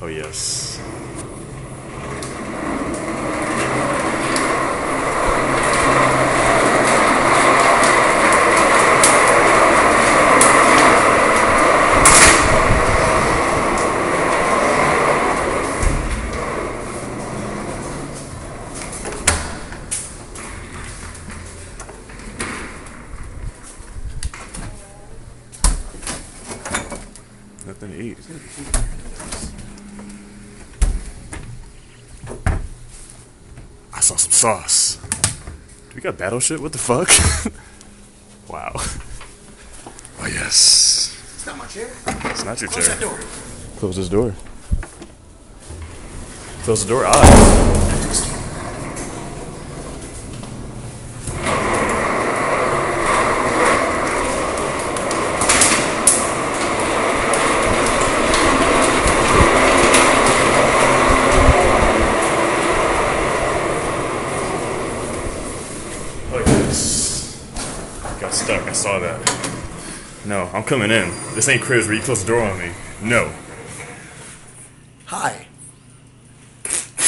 Oh yes. Nothing to eat. I saw some sauce. Do we got battleship? What the fuck? Wow. Oh yes. It's not my chair. It's not your Close chair. that door. Close this door. Close the door. Ah. Oh yes. Got stuck. I saw that. No, I'm coming in. This ain't cribs where you close the door on me. No. Hi.